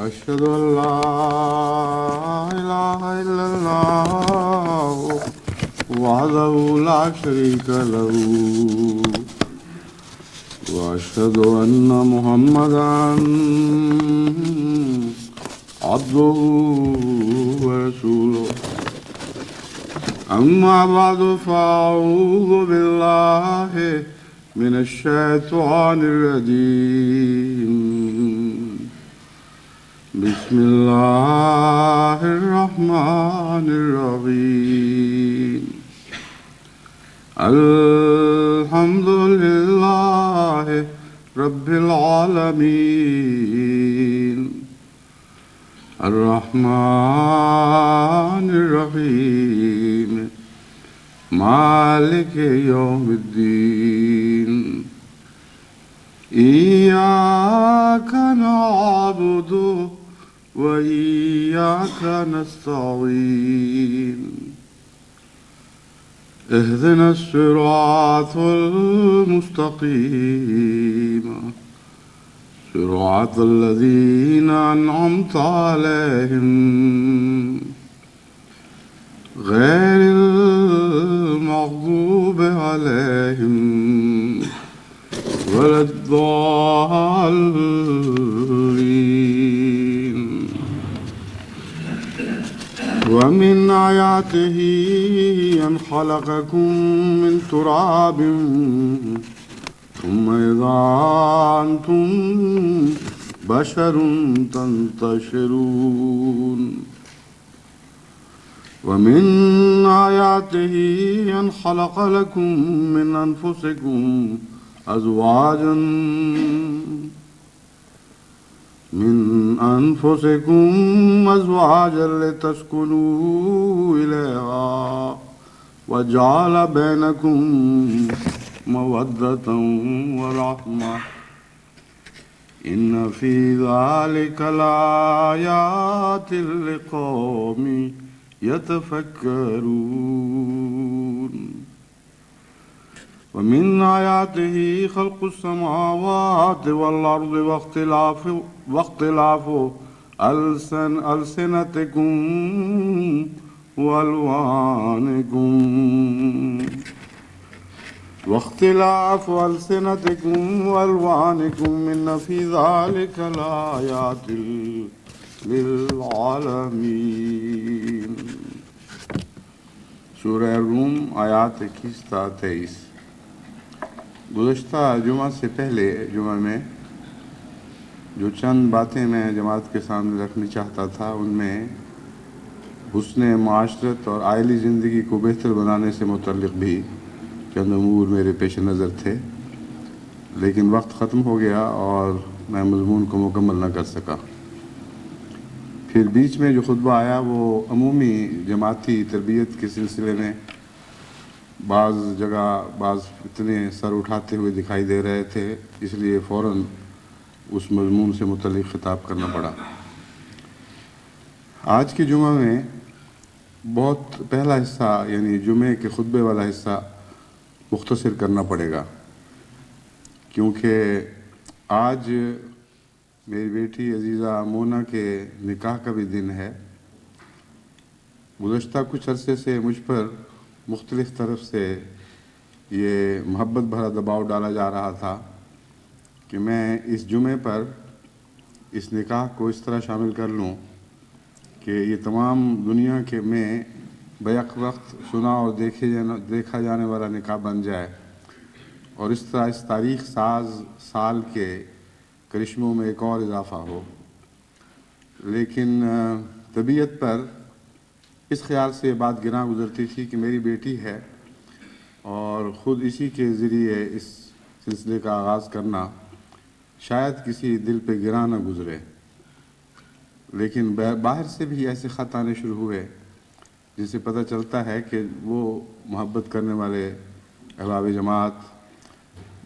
أشهد أن لا إله إلا الله وحده لا شريك له وأشهد أن محمدا عبده ورسوله أما بعد فأعوذ بالله من الشيطان الرجيم بسم الله الرحمن الرحيم الحمد لله رب العالمين الرحمن الرحيم مالك يوم الدين إياك نعبد وإياك نستعين اهدنا الصراط المستقيم صراط الذين أنعمت عليهم غير المغضوب عليهم ولا الضالين ومن آياته أن خلقكم من تراب ثم إذا أنتم بشر تنتشرون ومن آياته أن خلق لكم من أنفسكم أزواجا لتسكنوا إليها وجعل بينكم مودة ورحمة إن في ذلك لآيات لقوم يتفكرون ومن آياته خلق السماوات والأرض واختلاف ألسنتكم وألوانكم إن في ذلك لآيات للعالمين. سورہ روم آیات 21 تا 23. گزشتہ جمعہ سے پہلے جمعہ میں جو چند باتیں میں جماعت کے سامنے رکھنی چاہتا تھا ان میں حسن معاشرت اور عائلی زندگی کو بہتر بنانے سے متعلق بھی چند امور میرے پیش نظر تھے، لیکن وقت ختم ہو گیا اور میں مضمون کو مکمل نہ کر سکا. پھر بیچ میں جو خطبہ آیا وہ عمومی جماعتی تربیت کے سلسلے میں بعض جگہ بعض اتنے سر اٹھاتے ہوئے دکھائی دے رہے تھے، اس لیے فوراً اس مضمون سے متعلق خطاب کرنا پڑا. آج کے جمعہ میں بہت پہلا حصہ یعنی جمعے کے خطبے والا حصہ مختصر کرنا پڑے گا، کیونکہ آج میری بیٹی عزیزہ مونا کے نکاح کا بھی دن ہے. گزشتہ کچھ عرصے سے مجھ پر مختلف طرف سے یہ محبت بھرا دباؤ ڈالا جا رہا تھا کہ میں اس جمعے پر اس نکاح کو اس طرح شامل کر لوں کہ یہ تمام دنیا کے میں بیک وقت سنا اور دیکھا جانے والا نکاح بن جائے اور اس طرح اس تاریخ ساز سال کے کرشموں میں ایک اور اضافہ ہو. لیکن طبیعت پر اس خیال سے یہ بات گراں گزرتی تھی کہ میری بیٹی ہے اور خود اسی کے ذریعے اس سلسلے کا آغاز کرنا شاید کسی دل پہ گراں نہ گزرے. لیکن باہر سے بھی ایسے خط آنے شروع ہوئے جن سے پتہ چلتا ہے کہ وہ محبت کرنے والے احباب جماعت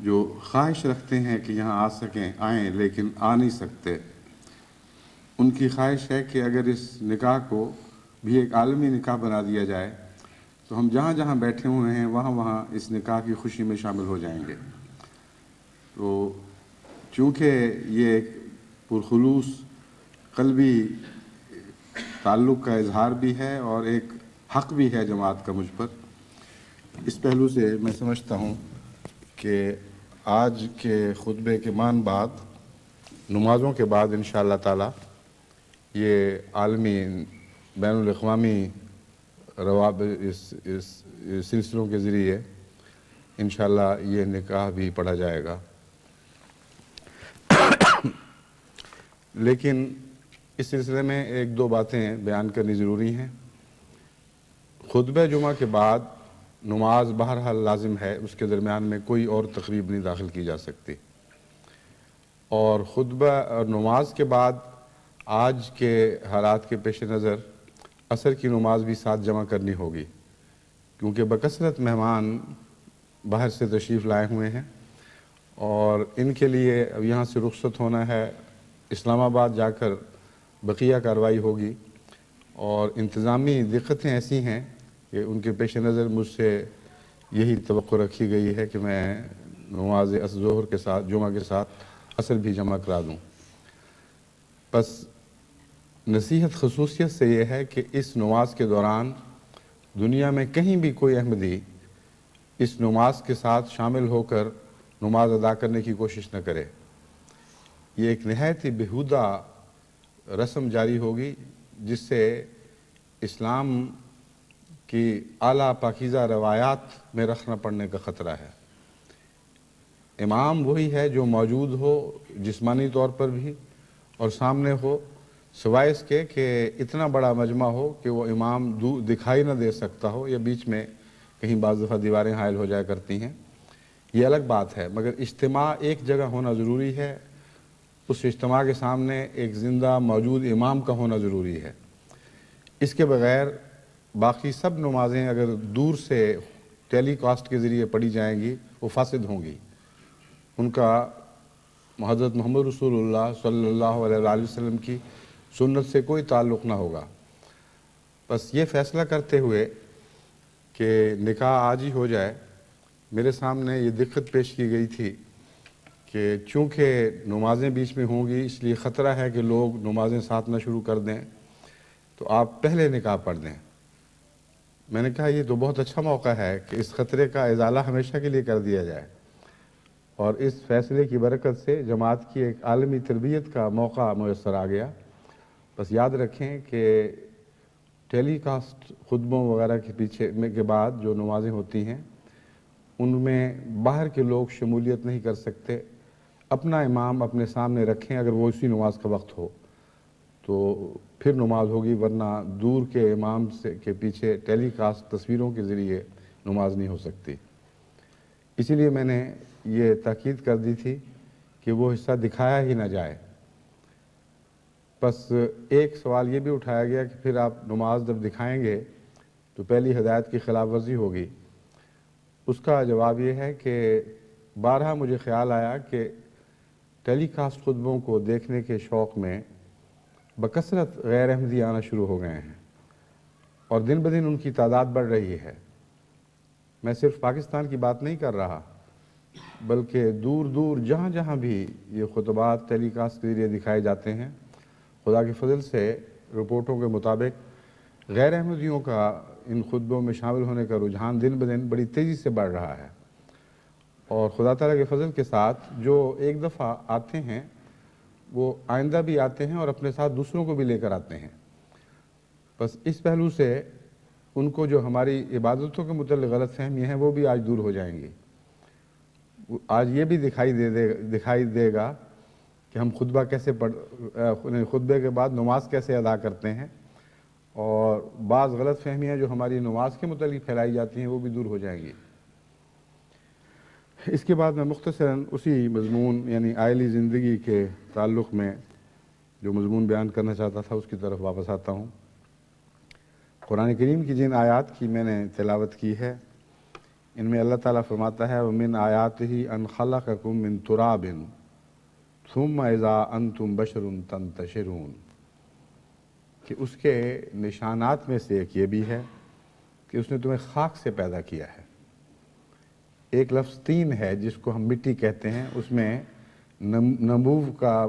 جو خواہش رکھتے ہیں کہ یہاں آ سکیں آئیں لیکن آ نہیں سکتے، ان کی خواہش ہے کہ اگر اس نکاح کو بھی ایک عالمی نکاح بنا دیا جائے تو ہم جہاں جہاں بیٹھے ہوئے ہیں وہاں وہاں اس نکاح کی خوشی میں شامل ہو جائیں گے۔ تو چونکہ یہ ایک پرخلوص قلبی تعلق کا اظہار بھی ہے اور ایک حق بھی ہے جماعت کا مجھ پر۔ اس پہلو سے میں سمجھتا ہوں کہ آج کے خطبے کے بعد نمازوں کے بعد انشاءاللہ تعالی یہ عالمی بین الاقوامی روابط اس سلسلوں کے ذریعے انشاءاللہ یہ نکاح بھی پڑھا جائے گا۔ لیکن اس سلسلے میں ایک دو باتیں بیان کرنی ضروری ہیں۔ خطبہ جمعہ کے بعد نماز بہرحال لازم ہے، اس کے درمیان میں کوئی اور تقریب نہیں داخل کی جا سکتی، اور خطبہ اور نماز کے بعد آج کے حالات کے پیش نظر عصر کی نماز بھی ساتھ جمع کرنی ہوگی، کیونکہ بکثرت مہمان باہر سے تشریف لائے ہوئے ہیں اور ان کے لیے اب یہاں سے رخصت ہونا ہے، اسلام آباد جا کر بقیہ کارروائی ہوگی، اور انتظامی دقتیں ایسی ہیں کہ ان کے پیش نظر مجھ سے یہی توقع رکھی گئی ہے کہ میں نماز ظہر کے ساتھ جمعہ کے ساتھ عصر بھی جمع کرا دوں۔ بس نصیحت خصوصیت سے یہ ہے کہ اس نماز کے دوران دنیا میں کہیں بھی کوئی احمدی اس نماز کے ساتھ شامل ہو کر نماز ادا کرنے کی کوشش نہ کرے۔ یہ ایک نہایت ہی بیہودہ رسم جاری ہوگی جس سے اسلام کی اعلیٰ پاکیزہ روایات میں رکھنا پڑنے کا خطرہ ہے۔ امام وہی ہے جو موجود ہو جسمانی طور پر بھی اور سامنے ہو، سوائے اس کے کہ اتنا بڑا مجمع ہو کہ وہ امام دکھائی نہ دے سکتا ہو، یا بیچ میں کہیں بعض دفعہ دیواریں حائل ہو جایا کرتی ہیں، یہ الگ بات ہے، مگر اجتماع ایک جگہ ہونا ضروری ہے۔ اس اجتماع کے سامنے ایک زندہ موجود امام کا ہونا ضروری ہے۔ اس کے بغیر باقی سب نمازیں اگر دور سے ٹیلی کاسٹ کے ذریعے پڑھی جائیں گی وہ فاسد ہوں گی، ان کا حضرت محمد رسول اللہ صلی اللہ علیہ وآلہ وسلم کی سنت سے کوئی تعلق نہ ہوگا۔ بس یہ فیصلہ کرتے ہوئے کہ نکاح آج ہی ہو جائے، میرے سامنے یہ دقت پیش کی گئی تھی کہ چونکہ نمازیں بیچ میں ہوں گی اس لیے خطرہ ہے کہ لوگ نمازیں ساتھ نہ شروع کر دیں، تو آپ پہلے نکاح پڑھ دیں۔ میں نے کہا یہ تو بہت اچھا موقع ہے کہ اس خطرے کا ازالہ ہمیشہ کے لیے کر دیا جائے، اور اس فیصلے کی برکت سے جماعت کی ایک عالمی تربیت کا موقع میسر آ گیا۔ بس یاد رکھیں کہ ٹیلی کاسٹ خطبوں وغیرہ کے پیچھے کے بعد جو نمازیں ہوتی ہیں ان میں باہر کے لوگ شمولیت نہیں کر سکتے۔ اپنا امام اپنے سامنے رکھیں، اگر وہ اسی نماز کا وقت ہو تو پھر نماز ہوگی، ورنہ دور کے امام کے پیچھے ٹیلی کاسٹ تصویروں کے ذریعے نماز نہیں ہو سکتی۔ اسی لیے میں نے یہ تاکید کر دی تھی کہ وہ حصہ دکھایا ہی نہ جائے۔ بس ایک سوال یہ بھی اٹھایا گیا کہ پھر آپ نماز جب دکھائیں گے تو پہلی ہدایت کی خلاف ورزی ہوگی۔ اس کا جواب یہ ہے کہ بارہا مجھے خیال آیا کہ ٹیلی کاسٹ خطبوں کو دیکھنے کے شوق میں بکثرت غیر احمدی آنا شروع ہو گئے ہیں، اور دن بدن ان کی تعداد بڑھ رہی ہے۔ میں صرف پاکستان کی بات نہیں کر رہا، بلکہ دور دور جہاں جہاں بھی یہ خطبات ٹیلی کاسٹ کے ذریعے دکھائے جاتے ہیں، خدا کے فضل سے رپورٹوں کے مطابق غیر احمدیوں کا ان خطبوں میں شامل ہونے کا رجحان دن بدن بڑی تیزی سے بڑھ رہا ہے، اور خدا تعالیٰ کے فضل کے ساتھ جو ایک دفعہ آتے ہیں وہ آئندہ بھی آتے ہیں اور اپنے ساتھ دوسروں کو بھی لے کر آتے ہیں۔ بس اس پہلو سے ان کو جو ہماری عبادتوں کے متعلق غلط فہمیاں ہیں وہ بھی آج دور ہو جائیں گی۔ آج یہ بھی دکھائی دے گا کہ ہم خطبہ کیسے خطبے کے بعد نماز کیسے ادا کرتے ہیں، اور بعض غلط فہمیاں جو ہماری نماز کے متعلق پھیلائی جاتی ہیں وہ بھی دور ہو جائیں گی۔ اس کے بعد میں مختصراً اسی مضمون یعنی عائلی زندگی کے تعلق میں جو مضمون بیان کرنا چاہتا تھا اس کی طرف واپس آتا ہوں۔ قرآن کریم کی جن آیات کی میں نے تلاوت کی ہے ان میں اللہ تعالیٰ فرماتا ہے وَمِنْ آیَاتِهِ أَنْ خَلَقَكُم مِّن تُرَابٍ ثُمَّ إِذَا أَنْتُمْ بَشَرٌ تَنْتَشِرُونَ، کہ اس کے نشانات میں سے ایک یہ بھی ہے کہ اس نے تمہیں خاک سے پیدا کیا ہے۔ ایک لفظ تین ہے جس کو ہم مٹی کہتے ہیں، اس میں نمو کا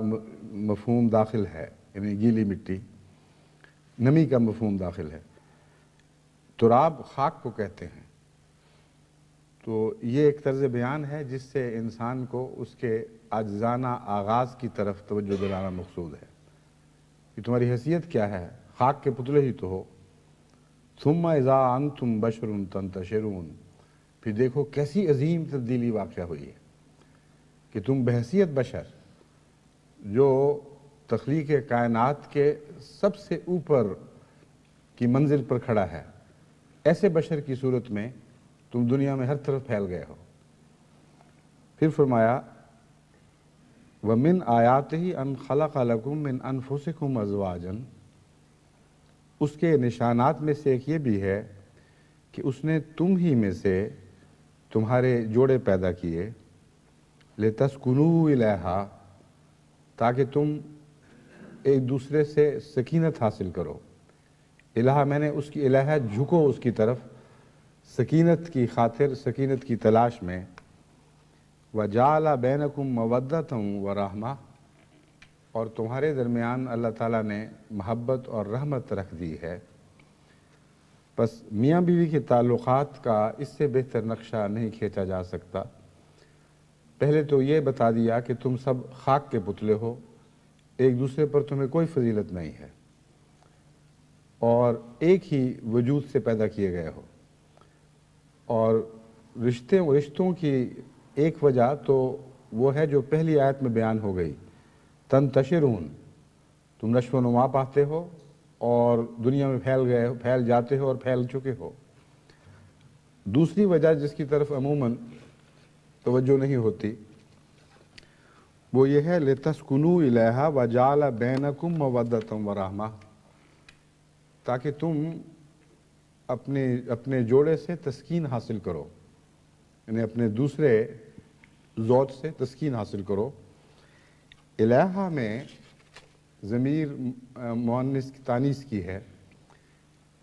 مفہوم داخل ہے، یعنی گیلی مٹی، نمی کا مفہوم داخل ہے۔ تراب خاک کو کہتے ہیں۔ تو یہ ایک طرز بیان ہے جس سے انسان کو اس کے عاجزانہ آغاز کی طرف توجہ دلانا مقصود ہے کہ تمہاری حیثیت کیا ہے، خاک کے پتلے ہی تو ہو۔ ثم اذا انتم بشر تنتشرون، پھر دیکھو کیسی عظیم تبدیلی واقع ہوئی ہے کہ تم بحیثیت بشر جو تخلیق کائنات کے سب سے اوپر کی منزل پر کھڑا ہے، ایسے بشر کی صورت میں تم دنیا میں ہر طرف پھیل گئے ہو۔ پھر فرمایا وَمِنْ آیَاتِهِ أَنْ خَلَقَ لَكُم مِّنْ أَنفُسِكُمْ أَزْوَاجًا، اس کے نشانات میں سے ایک یہ بھی ہے کہ اس نے تم ہی میں سے تمہارے جوڑے پیدا کیے، لِتَسْكُنُوا إِلَيْهَا، تاکہ تم ایک دوسرے سے سکینت حاصل کرو۔ الہ میں نے اس کی الہ جھکو اس کی طرف سکینت کی خاطر، سکینت کی تلاش میں۔ وَجَعَلَ بَيْنَكُمْ مَوَدَّةً وَرَحْمَةً، اور تمہارے درمیان اللہ تعالیٰ نے محبت اور رحمت رکھ دی ہے۔ بس میاں بیوی کے تعلقات کا اس سے بہتر نقشہ نہیں کھینچا جا سکتا۔ پہلے تو یہ بتا دیا کہ تم سب خاک کے پتلے ہو، ایک دوسرے پر تمہیں کوئی فضیلت نہیں ہے، اور ایک ہی وجود سے پیدا کیے گئے ہو۔ اور رشتوں کی ایک وجہ تو وہ ہے جو پہلی آیت میں بیان ہو گئی، تنتشرون، تم نشو و نما پاتے ہو اور دنیا میں پھیل جاتے ہو اور پھیل چکے ہو۔ دوسری وجہ جس کی طرف عموماً توجہ نہیں ہوتی وہ یہ ہے لِتَسْكُنُوا إِلَيْهَا وَجَعَلَ بَيْنَكُمْ مَوَدَّةً وَرَحْمَةً، تاکہ تم اپنے جوڑے سے تسکین حاصل کرو، یعنی اپنے دوسرے زوج سے تسکین حاصل کرو۔ الہا میں ضمیر مؤنث تانیث کی ہے،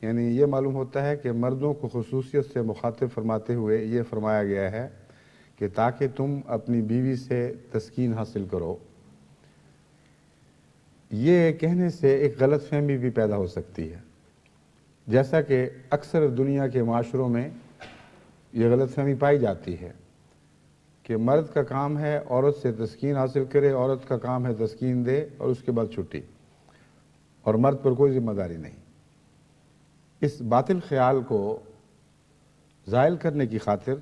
یعنی یہ معلوم ہوتا ہے کہ مردوں کو خصوصیت سے مخاطب فرماتے ہوئے یہ فرمایا گیا ہے کہ تاکہ تم اپنی بیوی سے تسکین حاصل کرو۔ یہ کہنے سے ایک غلط فہمی بھی پیدا ہو سکتی ہے، جیسا کہ اکثر دنیا کے معاشروں میں یہ غلط فہمی پائی جاتی ہے کہ مرد کا کام ہے عورت سے تسکین حاصل کرے، عورت کا کام ہے تسکین دے اور اس کے بعد چھٹی، اور مرد پر کوئی ذمہ داری نہیں۔ اس باطل خیال کو زائل کرنے کی خاطر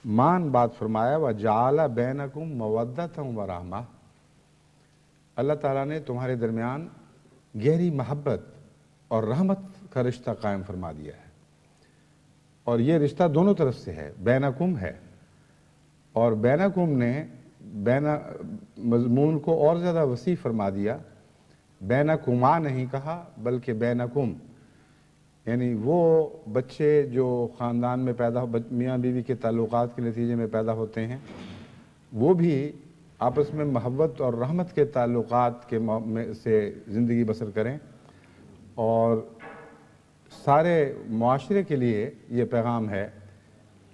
مان بات فرمایا وَجَعَلَ بَيْنَكُمْ مَوَدَّةً وَرَحْمَةً، اللہ تعالیٰ نے تمہارے درمیان گہری محبت اور رحمت کا رشتہ قائم فرما دیا ہے، اور یہ رشتہ دونوں طرف سے ہے، بینکم ہے، اور بینکم نے مضمون کو اور زیادہ وسیع فرما دیا، بینکما نہیں کہا بلکہ بینکم، یعنی وہ بچے جو خاندان میں میاں بیوی کے تعلقات کے نتیجے میں پیدا ہوتے ہیں وہ بھی آپس میں محبت اور رحمت کے تعلقات سے زندگی بسر کریں، اور سارے معاشرے کے لیے یہ پیغام ہے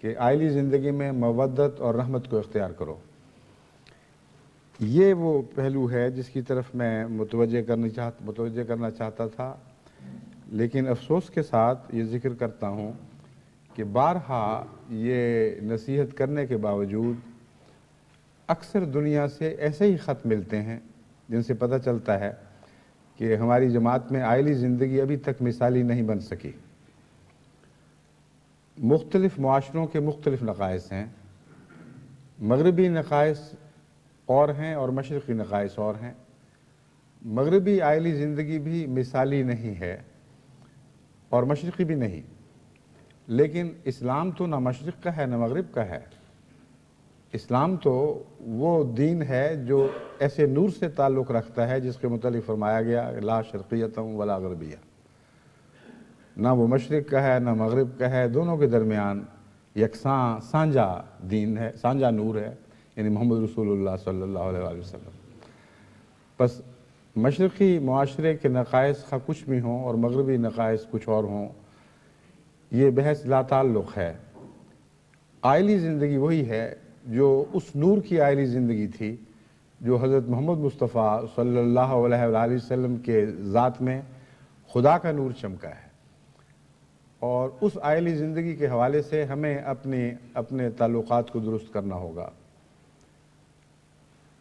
کہ عائلی زندگی میں مودت اور رحمت کو اختیار کرو۔ یہ وہ پہلو ہے جس کی طرف میں متوجہ کرنا چاہتا تھا، لیکن افسوس کے ساتھ یہ ذکر کرتا ہوں کہ بارہا یہ نصیحت کرنے کے باوجود اکثر دنیا سے ایسے ہی خط ملتے ہیں جن سے پتہ چلتا ہے کہ ہماری جماعت میں عائلی زندگی ابھی تک مثالی نہیں بن سکی۔ مختلف معاشروں کے مختلف نقائص ہیں، مغربی نقائص اور ہیں اور مشرقی نقائص اور ہیں۔ مغربی عائلی زندگی بھی مثالی نہیں ہے اور مشرقی بھی نہیں، لیکن اسلام تو نہ مشرق کا ہے نہ مغرب کا ہے۔ اسلام تو وہ دین ہے جو ایسے نور سے تعلق رکھتا ہے جس کے متعلق فرمایا گیا لا شرقیۃ ولا غربیہ، نہ وہ مشرق کا ہے نہ مغرب کا ہے، دونوں کے درمیان یکساں سانجا دین ہے، سانجا نور ہے، یعنی محمد رسول اللہ صلی اللہ علیہ وسلم۔ بس مشرقی معاشرے کے نقائص خواہ کچھ بھی ہوں اور مغربی نقائص کچھ اور ہوں، یہ بحث لا تعلق ہے۔ عائلی زندگی وہی ہے جو اس نور کی عائلی زندگی تھی جو حضرت محمد مصطفیٰ صلی اللہ علیہ وآلہ وسلم کے ذات میں خدا کا نور چمکا ہے، اور اس آئلی زندگی کے حوالے سے ہمیں اپنے تعلقات کو درست کرنا ہوگا۔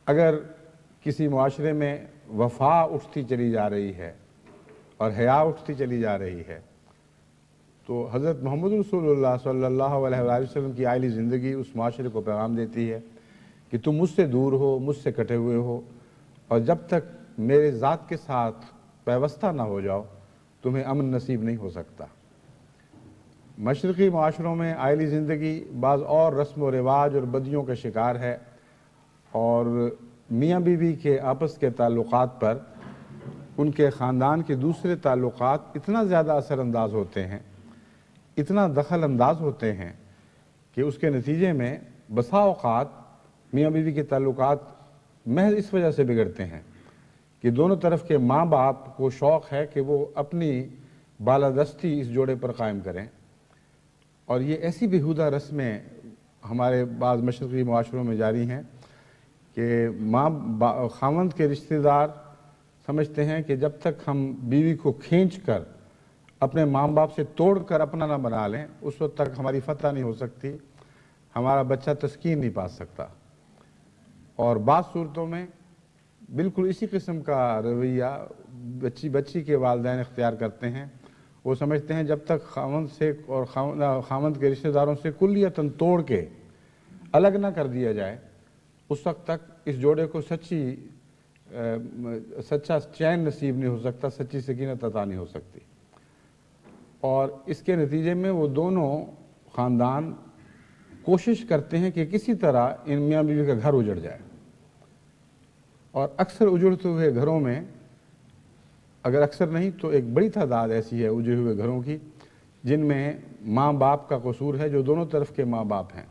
اگر کسی معاشرے میں وفا اٹھتی چلی جا رہی ہے اور حیا اٹھتی چلی جا رہی ہے، تو حضرت محمد رسول اللہ صلی اللہ علیہ وآلہ وسلم کی آئلی زندگی اس معاشرے کو پیغام دیتی ہے کہ تم مجھ سے دور ہو، مجھ سے کٹے ہوئے ہو، اور جب تک میرے ذات کے ساتھ پیوستہ نہ ہو جاؤ تمہیں امن نصیب نہیں ہو سکتا۔ مشرقی معاشروں میں آئلی زندگی بعض اور رسم و رواج اور بدیوں کا شکار ہے، اور میاں بیوی کے آپس کے تعلقات پر ان کے خاندان کے دوسرے تعلقات اتنا زیادہ اثر انداز ہوتے ہیں، اتنا دخل انداز ہوتے ہیں کہ اس کے نتیجے میں بسا اوقات میاں بیوی کے تعلقات محض اس وجہ سے بگڑتے ہیں کہ دونوں طرف کے ماں باپ کو شوق ہے کہ وہ اپنی بالادستی اس جوڑے پر قائم کریں، اور یہ ایسی بیہودہ رسمیں ہمارے بعض مشرقی معاشروں میں جاری ہیں کہ خاوند کے رشتہ دار سمجھتے ہیں کہ جب تک ہم بیوی کو کھینچ کر اپنے ماں باپ سے توڑ کر اپنا نہ بنا لیں اس وقت تک ہماری فتح نہیں ہو سکتی، ہمارا بچہ تسکین نہیں پا سکتا۔ اور بعض صورتوں میں بالکل اسی قسم کا رویہ بچی کے والدین اختیار کرتے ہیں۔ وہ سمجھتے ہیں جب تک خاوند سے اور خاوند کے رشتہ داروں سے کلیتاً توڑ کے الگ نہ کر دیا جائے اس وقت تک اس جوڑے کو سچا چین نصیب نہیں ہو سکتا، سچی سکینت عطا نہیں ہو سکتی، اور اس کے نتیجے میں وہ دونوں خاندان کوشش کرتے ہیں کہ کسی طرح ان میاں بیوی کا گھر اجڑ جائے۔ اور اکثر اجڑتے ہوئے گھروں میں، اگر اکثر نہیں تو ایک بڑی تعداد ایسی ہے اجڑے ہوئے گھروں کی جن میں ماں باپ کا قصور ہے، جو دونوں طرف کے ماں باپ ہیں،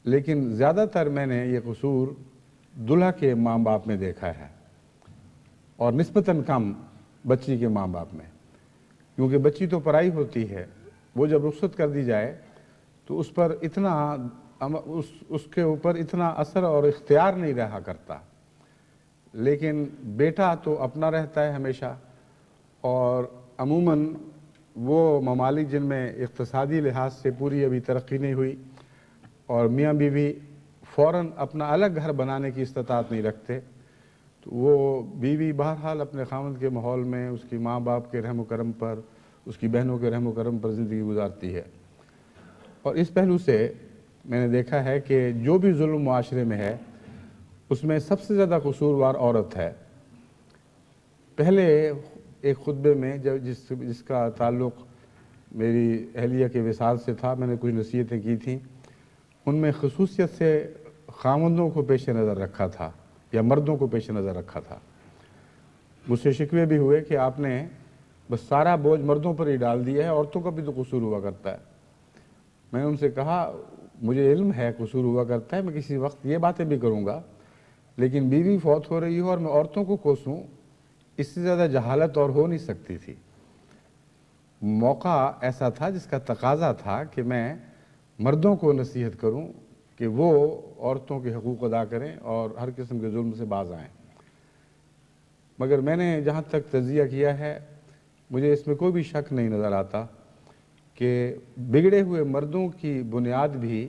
لیکن زیادہ تر میں نے یہ قصور دلہا کے ماں باپ میں دیکھا ہے اور نسبتاً کم بچی کے ماں باپ میں، کیونکہ بچی تو پرائی ہوتی ہے، وہ جب رخصت کر دی جائے تو اس پر اس کے اوپر اتنا اثر اور اختیار نہیں رہا کرتا، لیکن بیٹا تو اپنا رہتا ہے ہمیشہ۔ اور عموماً وہ ممالک جن میں اقتصادی لحاظ سے پوری ابھی ترقی نہیں ہوئی اور میاں بیوی فوراً اپنا الگ گھر بنانے کی استطاعت نہیں رکھتے، تو وہ بیوی بہرحال اپنے خاوند کے ماحول میں اس کی ماں باپ کے رحم و کرم پر، اس کی بہنوں کے رحم و کرم پر زندگی گزارتی ہے۔ اور اس پہلو سے میں نے دیکھا ہے کہ جو بھی ظلم معاشرے میں ہے اس میں سب سے زیادہ قصوروار عورت ہے۔ پہلے ایک خطبے میں جس کا تعلق میری اہلیہ کے وصال سے تھا، میں نے کچھ نصیحتیں کی تھیں، ان میں خصوصیت سے خاوندوں کو پیش نظر رکھا تھا یا مردوں کو پیش نظر رکھا تھا۔ مجھ سے شکوے بھی ہوئے کہ آپ نے بس سارا بوجھ مردوں پر ہی ڈال دیا ہے، عورتوں کا بھی تو قصور ہوا کرتا ہے۔ میں نے ان سے کہا مجھے علم ہے قصور ہوا کرتا ہے، میں کسی وقت یہ باتیں بھی کروں گا، لیکن بیوی فوت ہو رہی ہو اور میں عورتوں کو کوسوں، اس سے زیادہ جہالت اور ہو نہیں سکتی تھی۔ موقع ایسا تھا جس کا تقاضا تھا کہ میں مردوں کو نصیحت کروں کہ وہ عورتوں کے حقوق ادا کریں اور ہر قسم کے ظلم سے باز آئیں۔ مگر میں نے جہاں تک تجزیہ کیا ہے مجھے اس میں کوئی بھی شک نہیں نظر آتا کہ بگڑے ہوئے مردوں کی بنیاد بھی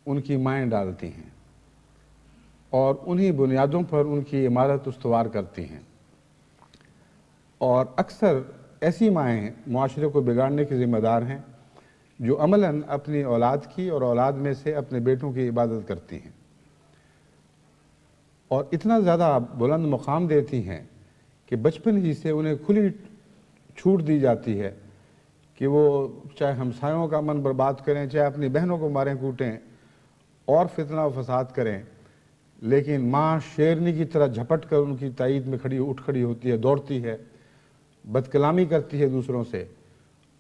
ان کی مائیں ڈالتی ہیں اور انہی بنیادوں پر ان کی عمارت استوار کرتی ہیں، اور اکثر ایسی مائیں معاشرے کو بگاڑنے کی ذمہ دار ہیں جو عملاً اپنی اولاد کی اور اولاد میں سے اپنے بیٹوں کی عبادت کرتی ہیں اور اتنا زیادہ بلند مقام دیتی ہیں کہ بچپن ہی سے انہیں کھلی چھوٹ دی جاتی ہے کہ وہ چاہے ہمسایوں کا من برباد کریں، چاہے اپنی بہنوں کو ماریں کوٹیں اور فتنہ و فساد کریں، لیکن ماں شیرنی کی طرح جھپٹ کر ان کی تائید میں اٹھ کھڑی ہوتی ہے، دوڑتی ہے، بد کلامی کرتی ہے دوسروں سے،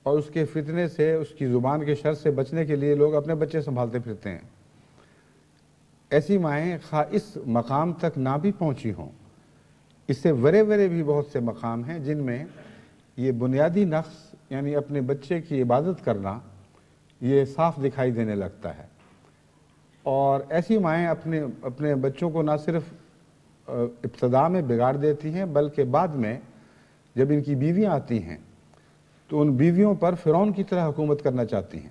اور اس کے فتنے سے، اس کی زبان کے شر سے بچنے کے لیے لوگ اپنے بچے سنبھالتے پھرتے ہیں۔ ایسی مائیں خواہ اس مقام تک نہ بھی پہنچی ہوں، اس سے ورے بھی بہت سے مقام ہیں جن میں یہ بنیادی نقص یعنی اپنے بچے کی عبادت کرنا یہ صاف دکھائی دینے لگتا ہے۔ اور ایسی مائیں اپنے بچوں کو نہ صرف ابتدا میں بگاڑ دیتی ہیں بلکہ بعد میں جب ان کی بیویاں آتی ہیں تو ان بیویوں پر فرعون کی طرح حکومت کرنا چاہتی ہیں.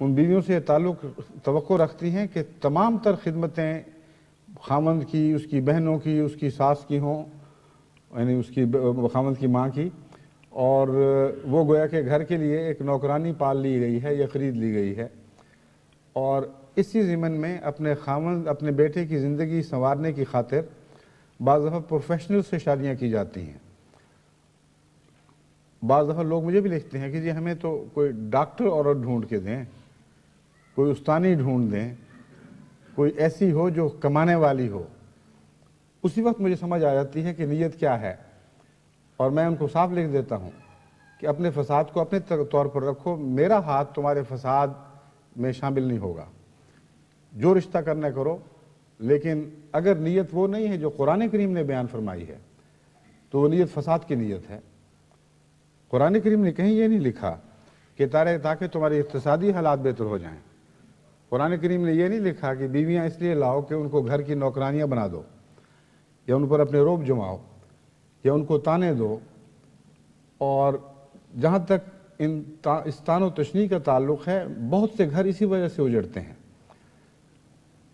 ان بیویوں سے تعلق توقع رکھتی ہیں کہ تمام تر خدمتیں خامند کی، اس کی بہنوں کی، اس کی ساس کی ہوں، یعنی اس کی خامند کی ماں کی، اور وہ گویا کہ گھر کے لیے ایک نوکرانی پال لی گئی ہے یا خرید لی گئی ہے. اور اسی ضمن میں اپنے بیٹے کی زندگی سنوارنے کی خاطر بعض دفعہ پروفیشنل سے شادیاں کی جاتی ہیں. بعض دفعہ لوگ مجھے بھی لکھتے ہیں کہ جی ہمیں تو کوئی ڈاکٹر عورت ڈھونڈ کے دیں، کوئی استانی ڈھونڈ دیں، کوئی ایسی ہو جو کمانے والی ہو. اسی وقت مجھے سمجھ آ جاتی ہے کہ نیت کیا ہے، اور میں ان کو صاف لکھ دیتا ہوں کہ اپنے فساد کو اپنے طور پر رکھو، میرا ہاتھ تمہارے فساد میں شامل نہیں ہوگا. جو رشتہ کرنا کرو، لیکن اگر نیت وہ نہیں ہے جو قرآن کریم نے بیان فرمائی ہے تو وہ نیت فساد کی نیت ہے. قرآن کریم نے کہیں یہ نہیں لکھا کہ تاکہ تمہارے اقتصادی حالات بہتر ہو جائیں. قرآن کریم نے یہ نہیں لکھا کہ بیویاں اس لیے لاؤ کہ ان کو گھر کی نوکرانیاں بنا دو، یا ان پر اپنے روب جماؤ، یا ان کو تانے دو. اور جہاں تک اس تان و تشنیع کا تعلق ہے، بہت سے گھر اسی وجہ سے اجڑتے ہیں.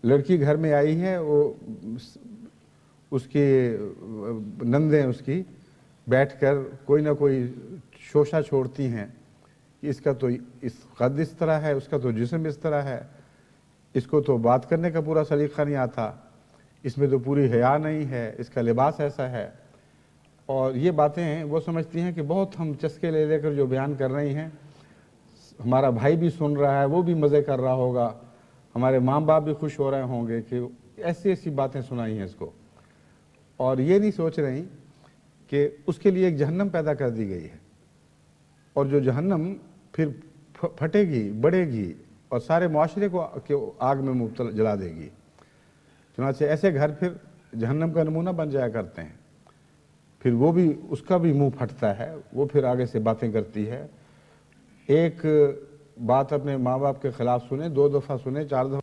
لڑکی گھر میں آئی ہے، وہ اس کی نندیں اس کی بیٹھ کر کوئی نہ کوئی شوشہ چھوڑتی ہیں کہ اس کا تو قد اس طرح ہے، اس کا تو جسم اس طرح ہے، اس کو تو بات کرنے کا پورا سلیقہ نہیں آتا، اس میں تو پوری حیا نہیں ہے، اس کا لباس ایسا ہے. اور یہ باتیں وہ سمجھتی ہیں کہ بہت ہم چسکے لے لے کر جو بیان کر رہی ہیں، ہمارا بھائی بھی سن رہا ہے، وہ بھی مزے کر رہا ہوگا، ہمارے ماں باپ بھی خوش ہو رہے ہوں گے کہ ایسی ایسی باتیں سنائی ہیں اس کو. اور یہ نہیں سوچ رہی کہ اس کے لیے ایک جہنم پیدا کر دی گئی ہے، اور جو جہنم پھر پھٹے گی، بڑھے گی، اور سارے معاشرے کو آگ میں مبتلا جلا دے گی. چنانچہ ایسے گھر پھر جہنم کا نمونہ بن جایا کرتے ہیں. پھر وہ بھی، اس کا بھی منہ پھٹتا ہے، وہ پھر آگے سے باتیں کرتی ہے. ایک بات اپنے ماں باپ کے خلاف سنیں، 2 دفعہ سنیں، 4 دفعہ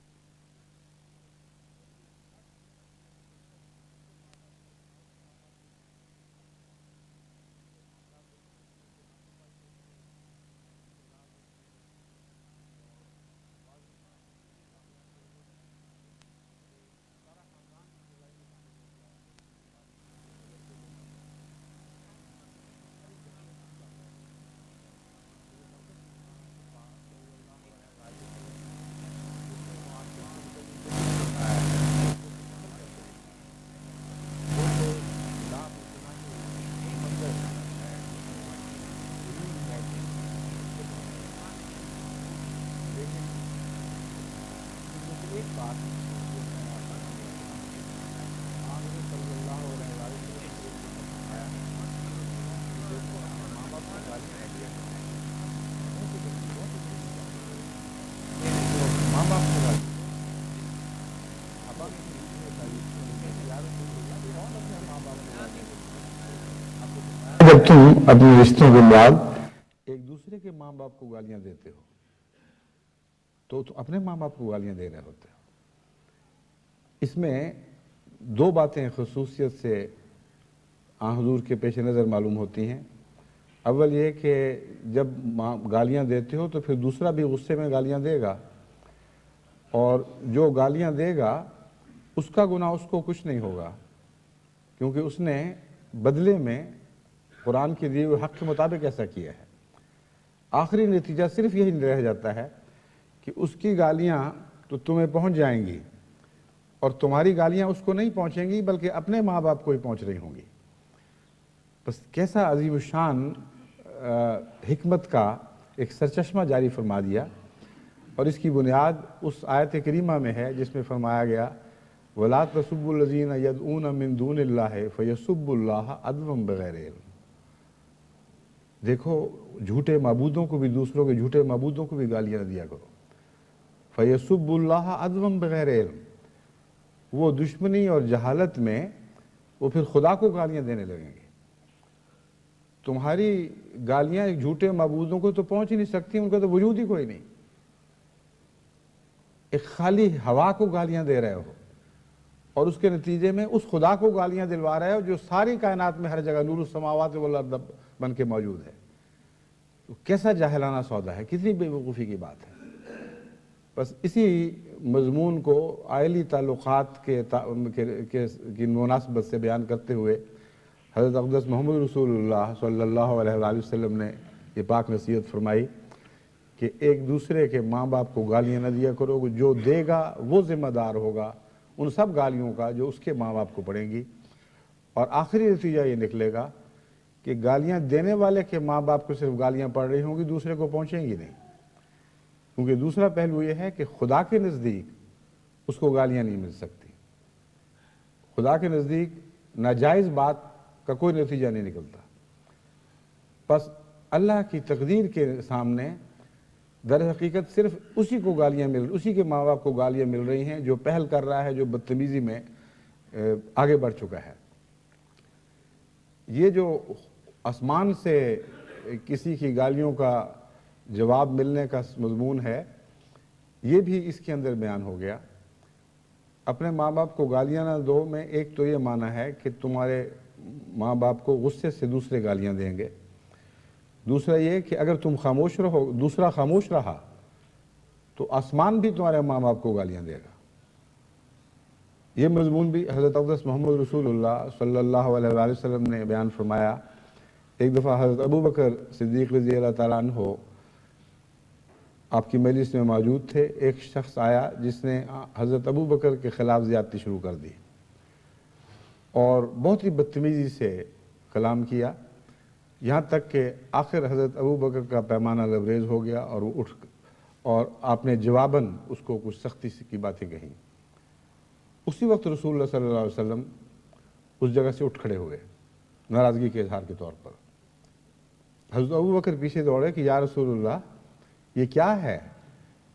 جب تم اپنے رشتوں کے بعد ایک دوسرے کے ماں باپ کو گالیاں دیتے ہو تو تم اپنے ماں باپ کو گالیاں دے رہے ہوتے ہو. اس میں 2 باتیں خصوصیت سے حضور کے پیش نظر معلوم ہوتی ہیں. اول یہ کہ جب گالیاں دیتے ہو تو پھر دوسرا بھی غصے میں گالیاں دے گا، اور جو گالیاں دے گا اس کا گناہ اس کو کچھ نہیں ہوگا، کیونکہ اس نے بدلے میں قرآن کے دیے ہوئے حق کے مطابق ایسا کیا ہے. آخری نتیجہ صرف یہی رہ جاتا ہے کہ اس کی گالیاں تو تمہیں پہنچ جائیں گی، اور تمہاری گالیاں اس کو نہیں پہنچیں گی بلکہ اپنے ماں باپ کو ہی پہنچ رہی ہوں گی. بس کیسا عظیم الشان حکمت کا ایک سرچشمہ جاری فرما دیا. اور اس کی بنیاد اس آیت کریمہ میں ہے جس میں فرمایا گیا وَلَا تَسُبُّوا الَّذِينَ يَدْعُونَ مِن دُونِ اللَّهِ فَيَسُبُّوا اللَّهَ عَدْوًا بِغَيْرِ عِلْمٍ. دیکھو جھوٹے معبودوں کو بھی، دوسروں کے جھوٹے معبودوں کو بھی گالیاں دیا کرو. فَيَسُبُّوا اللَّهَ عَدْوًا بِغَيْرِ عِلْمٍ. وہ دشمنی اور جہالت میں وہ پھر خدا کو گالیاں دینے لگیں گے. تمہاری گالیاں ایک جھوٹے معبودوں کو تو پہنچ ہی نہیں سکتی، ان کا تو وجود ہی کوئی نہیں. ایک خالی ہوا کو گالیاں دے رہے ہو اور اس کے نتیجے میں اس خدا کو گالیاں دلوا رہے ہو جو ساری کائنات میں ہر جگہ نور السماوات والارض بن کے موجود ہے. تو کیسا جاہلانہ سودا ہے, کتنی بے وقوفی کی بات ہے. بس اسی مضمون کو آئلی تعلقات کی مناسبت سے بیان کرتے ہوئے حضرت اقدس محمد رسول اللہ صلی اللہ علیہ وآلہ وسلم نے یہ پاک نصیحت فرمائی کہ ایک دوسرے کے ماں باپ کو گالیاں نہ دیا کرو, جو دے گا وہ ذمہ دار ہوگا ان سب گالیوں کا جو اس کے ماں باپ کو پڑیں گی. اور آخری نتیجہ یہ نکلے گا کہ گالیاں دینے والے کے ماں باپ کو صرف گالیاں پڑ رہی ہوں گی, دوسرے کو پہنچیں گی نہیں. کیونکہ دوسرا پہلو یہ ہے کہ خدا کے نزدیک اس کو گالیاں نہیں مل سکتی. خدا کے نزدیک ناجائز بات کا کوئی نتیجہ نہیں نکلتا. بس اللہ کی تقدیر کے سامنے در حقیقت صرف اسی کو گالیاں اسی کے ماں باپ کو گالیاں مل رہی ہیں جو پہل کر رہا ہے, جو بدتمیزی میں آگے بڑھ چکا ہے. یہ جو آسمان سے کسی کی گالیوں کا جواب ملنے کا مضمون ہے, یہ بھی اس کے اندر بیان ہو گیا. اپنے ماں باپ کو گالیاں نہ دو میں ایک تو یہ معنی ہے کہ تمہارے ماں باپ کو غصے سے دوسرے گالیاں دیں گے. دوسرا یہ کہ اگر تم خاموش رہو, دوسرا خاموش رہا تو آسمان بھی تمہارے ماں باپ کو گالیاں دے گا. یہ مضمون بھی حضرت اقدس محمد رسول اللہ صلی اللہ علیہ وآلہ وسلم نے بیان فرمایا. ایک دفعہ حضرت ابو بکر صدیق رضی اللہ تعالیٰ عنہ آپ کی مجلس میں موجود تھے. ایک شخص آیا جس نے حضرت ابو بکر کے خلاف زیادتی شروع کر دی اور بہت ہی بدتمیزی سے کلام کیا, یہاں تک کہ آخر حضرت ابو بکر کا پیمانہ لبریز ہو گیا اور وہ اور آپ نے جواباً اس کو کچھ سختی کی باتیں کہیں. اسی وقت رسول اللہ صلی اللہ علیہ وسلم اس جگہ سے اٹھ کھڑے ہوئے ناراضگی کے اظہار کے طور پر. حضرت ابو بکر پیچھے دوڑے کہ یا رسول اللہ, یہ کیا ہے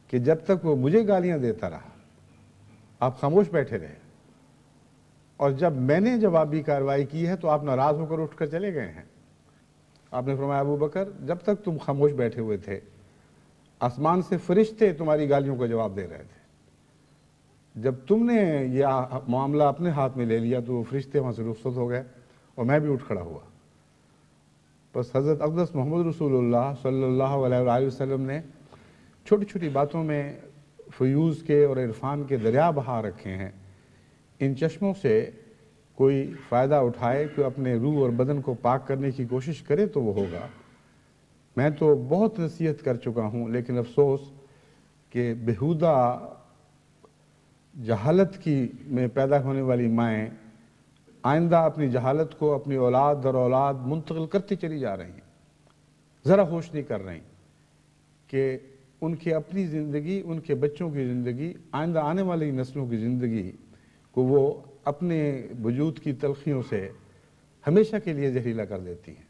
کہ جب تک وہ مجھے گالیاں دیتا رہا آپ خاموش بیٹھے رہے, اور جب میں نے جوابی کارروائی کی ہے تو آپ ناراض ہو کر اٹھ کر چلے گئے ہیں. آپ نے فرمایا ابو بکر, جب تک تم خاموش بیٹھے ہوئے تھے آسمان سے فرشتے تمہاری گالیوں کا جواب دے رہے تھے. جب تم نے یہ معاملہ اپنے ہاتھ میں لے لیا تو وہ فرشتے وہاں سے رخصت ہو گئے اور میں بھی اٹھ کھڑا ہوا. بس حضرت اقدس محمد رسول اللہ صلی اللہ علیہ وآلہ وسلم نے چھوٹی چھوٹی باتوں میں فیوز کے اور عرفان کے دریا بہا رکھے ہیں. ان چشموں سے کوئی فائدہ اٹھائے کہ اپنے روح اور بدن کو پاک کرنے کی کوشش کرے تو وہ ہوگا. میں تو بہت نصیحت کر چکا ہوں, لیکن افسوس کہ بےہودہ جہالت میں پیدا ہونے والی مائیں آئندہ اپنی جہالت کو اپنی اولاد در اولاد منتقل کرتی چلی جا رہی ہیں. ذرا ہوش نہیں کر رہی کہ ان کی اپنی زندگی, ان کے بچوں کی زندگی, آئندہ آنے والی نسلوں کی زندگی کو وہ اپنے وجود کی تلخیوں سے ہمیشہ کے لیے زہریلا کر دیتی ہیں.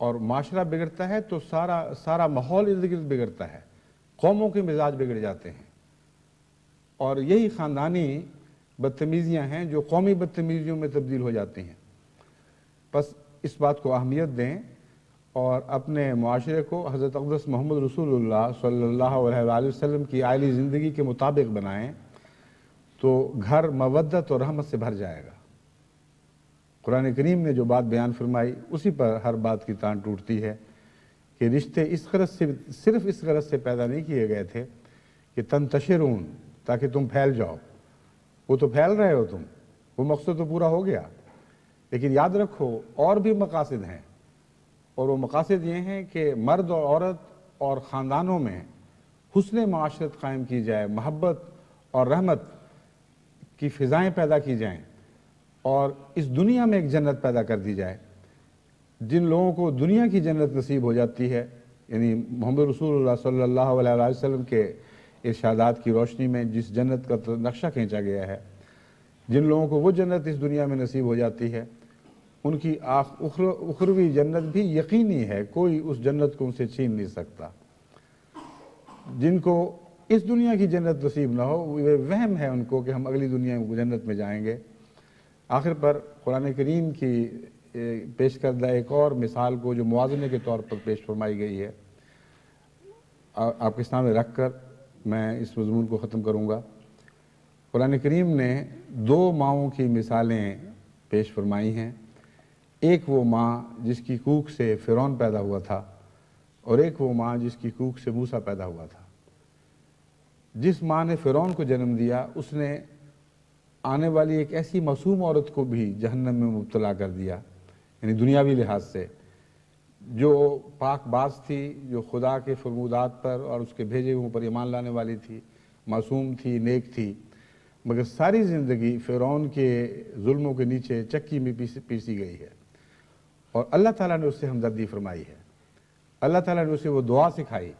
اور معاشرہ بگڑتا ہے تو سارا ماحول ارد گرد بگڑتا ہے, قوموں کے مزاج بگڑ جاتے ہیں, اور یہی خاندانی بدتمیزیاں ہیں جو قومی بدتمیزیوں میں تبدیل ہو جاتی ہیں. بس اس بات کو اہمیت دیں اور اپنے معاشرے کو حضرت اقدس محمد رسول اللہ صلی اللہ علیہ وآلہ وسلم کی عالی زندگی کے مطابق بنائیں تو گھر مودت اور رحمت سے بھر جائے گا. قرآن کریم نے جو بات بیان فرمائی اسی پر ہر بات کی تان ٹوٹتی ہے کہ رشتے صرف اس غرض سے پیدا نہیں کیے گئے تھے کہ تنتشرون, تاکہ تم پھیل جاؤ. وہ تو پھیل رہے ہو تم, وہ مقصد تو پورا ہو گیا, لیکن یاد رکھو اور بھی مقاصد ہیں, اور وہ مقاصد یہ ہیں کہ مرد اور عورت اور خاندانوں میں حسن معاشرت قائم کی جائے, محبت اور رحمت کی فضائیں پیدا کی جائیں, اور اس دنیا میں ایک جنت پیدا کر دی جائے. جن لوگوں کو دنیا کی جنت نصیب ہو جاتی ہے, یعنی محمد رسول اللہ صلی اللہ علیہ وسلم کے ارشادات کی روشنی میں جس جنت کا نقشہ کھینچا گیا ہے, جن لوگوں کو وہ جنت اس دنیا میں نصیب ہو جاتی ہے ان کی اخروی جنت بھی یقینی ہے, کوئی اس جنت کو ان سے چھین نہیں سکتا. جن کو اس دنیا کی جنت نصیب نہ ہو وہ وہم ہے ان کو کہ ہم اگلی دنیا جنت میں جائیں گے. آخر پر قرآن کریم کی پیش کردہ ایک اور مثال کو جو موازنے کے طور پر پیش فرمائی گئی ہے آپ کے سامنے رکھ کر میں اس مضمون کو ختم کروں گا۔ قرآن کریم نے دو ماؤں کی مثالیں پیش فرمائی ہیں، ایک وہ ماں جس کی کوکھ سے فرعون پیدا ہوا تھا، اور ایک وہ ماں جس کی کوکھ سے موسیٰ پیدا ہوا تھا۔ جس ماں نے فرعون کو جنم دیا، اس نے آنے والی ایک ایسی معصوم عورت کو بھی جہنم میں مبتلا کر دیا، یعنی دنیاوی لحاظ سے، جو پاک باز تھی، جو خدا کے فرمودات پر اور اس کے بھیجے ہوئے پر ایمان لانے والی تھی، معصوم تھی، نیک تھی، مگر ساری زندگی فرعون کے ظلموں کے نیچے چکی میں پیسی گئی ہے، اور اللہ تعالیٰ نے اس سے ہمدردی فرمائی ہے۔ اللہ تعالیٰ نے اسے وہ دعا سکھائی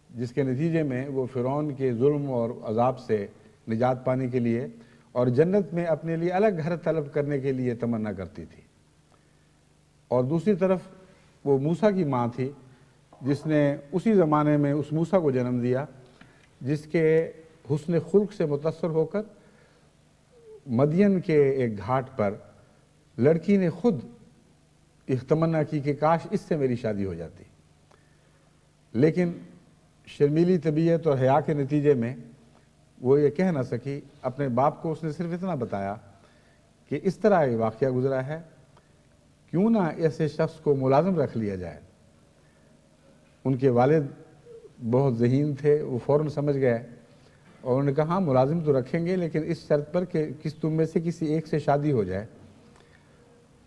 جس کے نتیجے میں وہ فرعون کے ظلم اور عذاب سے نجات پانے کے لیے اور جنت میں اپنے لیے الگ گھر طلب کرنے کے لیے تمنا کرتی تھی۔ اور دوسری طرف وہ موسیٰ کی ماں تھی جس نے اسی زمانے میں اس موسیٰ کو جنم دیا جس کے حسن خلق سے متاثر ہو کر مدین کے ایک گھاٹ پر لڑکی نے خود ایک تمنا کی کہ کاش اس سے میری شادی ہو جاتی، لیکن شرمیلی طبیعت اور حیا کے نتیجے میں وہ یہ کہہ نہ سکی۔ اپنے باپ کو اس نے صرف اتنا بتایا کہ اس طرح یہ واقعہ گزرا ہے، کیوں نہ ایسے شخص کو ملازم رکھ لیا جائے۔ ان کے والد بہت ذہین تھے، وہ فوراً سمجھ گئے اور انہوں نے کہا ہاں ملازم تو رکھیں گے، لیکن اس شرط پر کہ تم میں سے کسی ایک سے شادی ہو جائے۔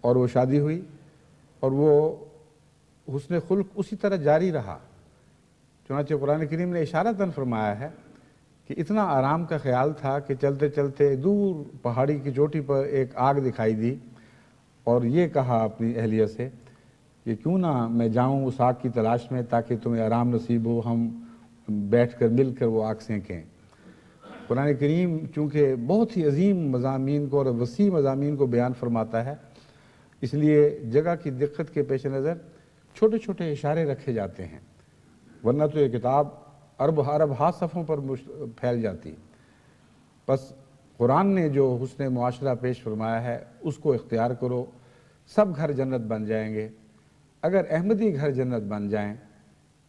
اور وہ شادی ہوئی، اور وہ حسن خلق اسی طرح جاری رہا۔ چنانچہ قرآن کریم نے اشارتاً فرمایا ہے کہ اتنا آرام کا خیال تھا کہ چلتے چلتے دور پہاڑی کی چوٹی پر ایک آگ دکھائی دی، اور یہ کہا اپنی اہلیہ سے کہ کیوں نہ میں جاؤں اس آگ کی تلاش میں تاکہ تمہیں آرام نصیب ہو، ہم بیٹھ کر مل کر وہ آگ سینکیں۔ قرآن کریم چونکہ بہت ہی عظیم مضامین کو اور وسیع مضامین کو بیان فرماتا ہے، اس لیے جگہ کی دقت کے پیش نظر چھوٹے چھوٹے اشارے رکھے جاتے ہیں، ورنہ تو یہ کتاب ارب ہا صفحوں پر پھیل جاتی۔ بس قرآن نے جو حسن معاشرہ پیش فرمایا ہے اس کو اختیار کرو، سب گھر جنت بن جائیں گے۔ اگر احمدی گھر جنت بن جائیں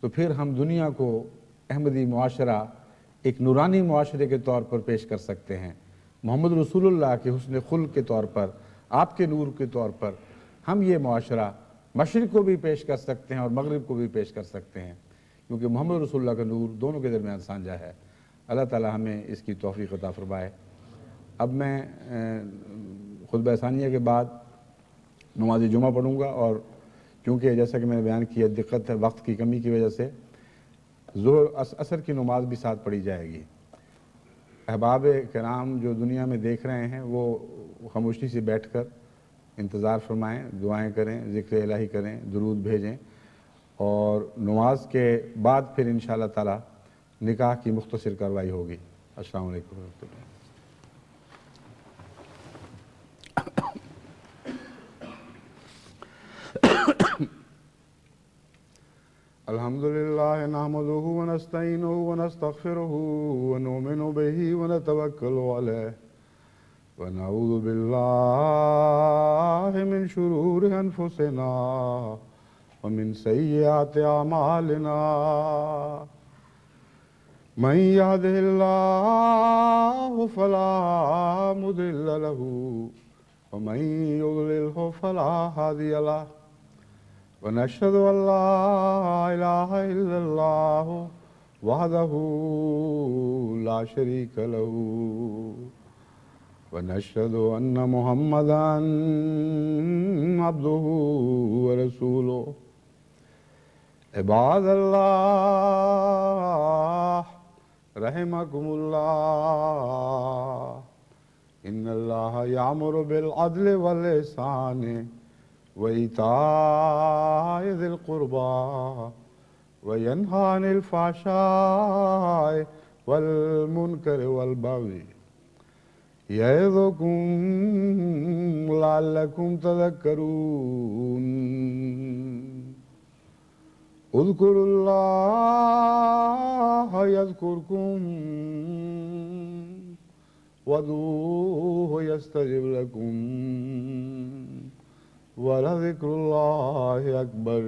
تو پھر ہم دنیا کو احمدی معاشرہ ایک نورانی معاشرے کے طور پر پیش کر سکتے ہیں، محمد رسول اللہ کے حسن خلق کے طور پر، آپ کے نور کے طور پر ہم یہ معاشرہ مشرق کو بھی پیش کر سکتے ہیں اور مغرب کو بھی پیش کر سکتے ہیں، کیونکہ محمد رسول اللہ کا نور دونوں کے درمیان سانجا ہے۔ اللہ تعالی ہمیں اس کی توفیق عطا فرمائے۔ اب میں خطبہ ثانیہ کے بعد نماز جمعہ پڑھوں گا، اور کیونکہ جیسا کہ میں نے بیان کیا دقت ہے وقت کی کمی کی وجہ سے ظہر عصر کی نماز بھی ساتھ پڑھی جائے گی۔ احباب کرام جو دنیا میں دیکھ رہے ہیں وہ خاموشی سے بیٹھ کر انتظار فرمائیں، دعائیں کریں، ذکر الہی کریں، درود بھیجیں، اور نماز کے بعد پھر انشاءاللہ تعالی نکاح کی مختصر کارروائی ہوگی۔ السلام علیکم ورحمۃ اللہ۔ الحمد لله نحمده ونستعينه ونستغفره ونؤمن به ونتوكل عليه ونعوذ بالله من شرور أنفسنا ومن سيئات أعمالنا من يهده الله فلا مضل له ومن يضلله فلا هادي له ونشهد أن لا إله إلا الله وحده لا شريك له ونشهد أن محمدًا عبده ورسوله عباد الله رحمكم الله إن الله يأمر بالعدل والإحسان وإيتاء ذي القربى وينهى عن الفحشاء والمنكر والبغي يعظكم لعلكم تذكرون اذكروا الله يذكركم وادعوه يستجب لكم ولذكر الله أكبر